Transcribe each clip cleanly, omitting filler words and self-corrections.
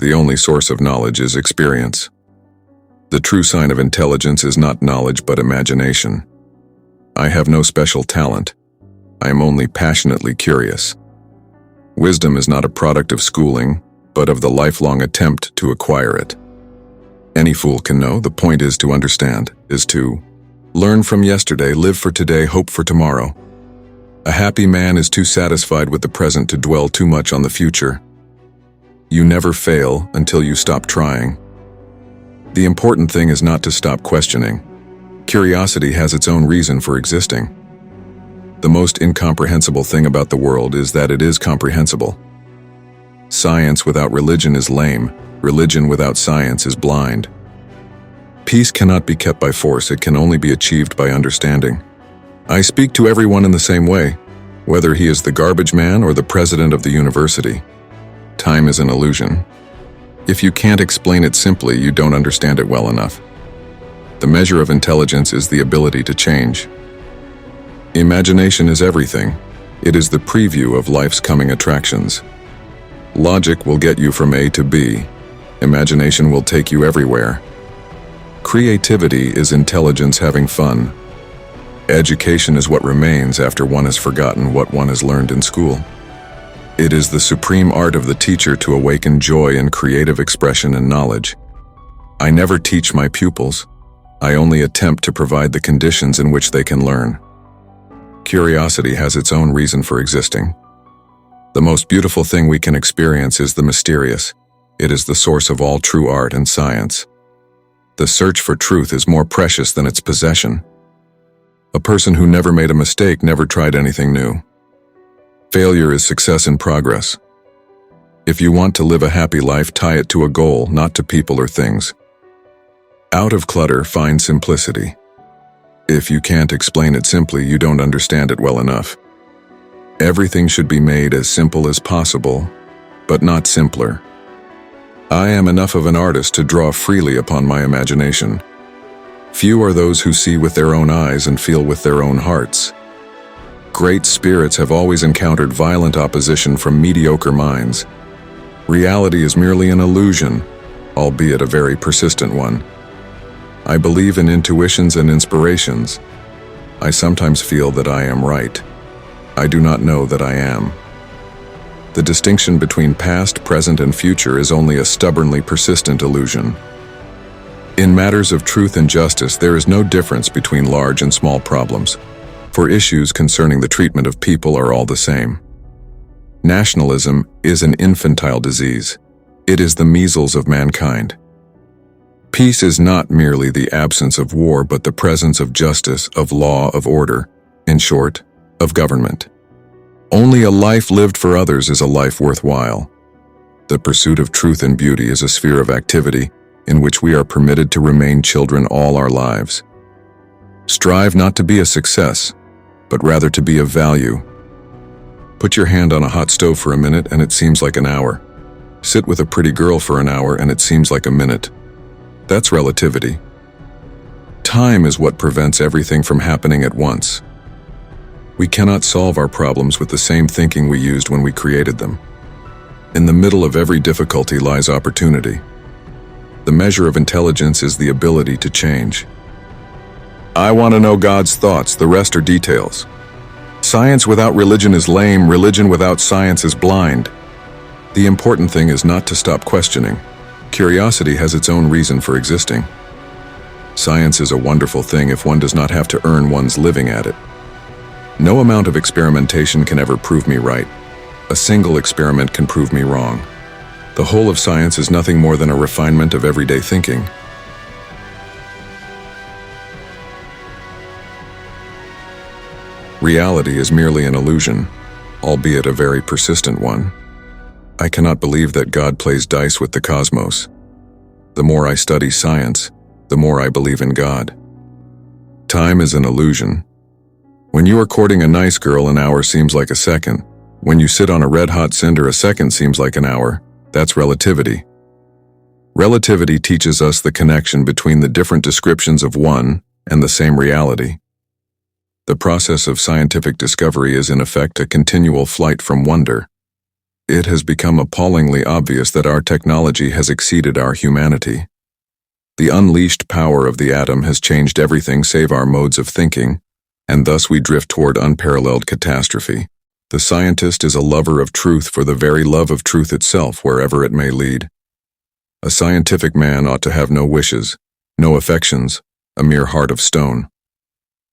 The only source of knowledge is experience. The true sign of intelligence is not knowledge but imagination. I have no special talent. I am only passionately curious. Wisdom is not a product of schooling, but of the lifelong attempt to acquire it. Any fool can know. The point is to understand, is to learn from yesterday, live for today, hope for tomorrow. A happy man is too satisfied with the present to dwell too much on the future. You never fail until you stop trying. The important thing is not to stop questioning. Curiosity has its own reason for existing. The most incomprehensible thing about the world is that it is comprehensible. Science without religion is lame. Religion without science is blind. Peace cannot be kept by force, it can only be achieved by understanding. I speak to everyone in the same way, whether he is the garbage man or the president of the university. Time is an illusion. If you can't explain it simply, you don't understand it well enough. The measure of intelligence is the ability to change. Imagination is everything. It is the preview of life's coming attractions. Logic will get you from A to B. Imagination will take you everywhere. Creativity is intelligence having fun. Education is what remains after one has forgotten what one has learned in school. It is the supreme art of the teacher to awaken joy in creative expression and knowledge. I never teach my pupils. I only attempt to provide the conditions in which they can learn. Curiosity has its own reason for existing. The most beautiful thing we can experience is the mysterious. It is the source of all true art and science. The search for truth is more precious than its possession. A person who never made a mistake never tried anything new. Failure is success in progress. If you want to live a happy life, tie it to a goal, not to people or things. Out of clutter, find simplicity. If you can't explain it simply, you don't understand it well enough. Everything should be made as simple as possible, but not simpler. I am enough of an artist to draw freely upon my imagination. Few are those who see with their own eyes and feel with their own hearts. Great spirits have always encountered violent opposition from mediocre minds. Reality is merely an illusion, albeit a very persistent one. I believe in intuitions and inspirations. I sometimes feel that I am right. I do not know that I am. The distinction between past, present, and future is only a stubbornly persistent illusion. In matters of truth and justice, there is no difference between large and small problems, for issues concerning the treatment of people are all the same. Nationalism is an infantile disease. It is the measles of mankind. Peace is not merely the absence of war, but the presence of justice, of law, of order, in short, of government. Only a life lived for others is a life worthwhile. The pursuit of truth and beauty is a sphere of activity in which we are permitted to remain children all our lives. Strive not to be a success, but rather to be of value. Put your hand on a hot stove for a minute and it seems like an hour. Sit with a pretty girl for an hour and it seems like a minute. That's relativity. Time is what prevents everything from happening at once. We cannot solve our problems with the same thinking we used when we created them. In the middle of every difficulty lies opportunity. The measure of intelligence is the ability to change. I want to know God's thoughts, the rest are details. Science without religion is lame, religion without science is blind. The important thing is not to stop questioning. Curiosity has its own reason for existing. Science is a wonderful thing if one does not have to earn one's living at it. No amount of experimentation can ever prove me right. A single experiment can prove me wrong. The whole of science is nothing more than a refinement of everyday thinking. Reality is merely an illusion, albeit a very persistent one. I cannot believe that God plays dice with the cosmos. The more I study science, the more I believe in God. Time is an illusion. When you are courting a nice girl, an hour seems like a second. When you sit on a red-hot cinder, a second seems like an hour. That's relativity. Relativity teaches us the connection between the different descriptions of one and the same reality. The process of scientific discovery is in effect a continual flight from wonder. It has become appallingly obvious that our technology has exceeded our humanity. The unleashed power of the atom has changed everything save our modes of thinking, and thus we drift toward unparalleled catastrophe. The scientist is a lover of truth for the very love of truth itself, wherever it may lead. A scientific man ought to have no wishes, no affections, a mere heart of stone.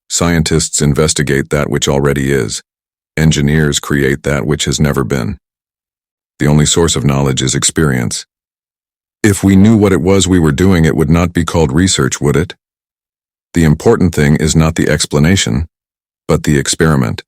Scientists investigate that which already is. Engineers create that which has never been. The only source of knowledge is experience. If we knew what it was we were doing, it would not be called research, would it? The important thing is not the explanation, but the experiment.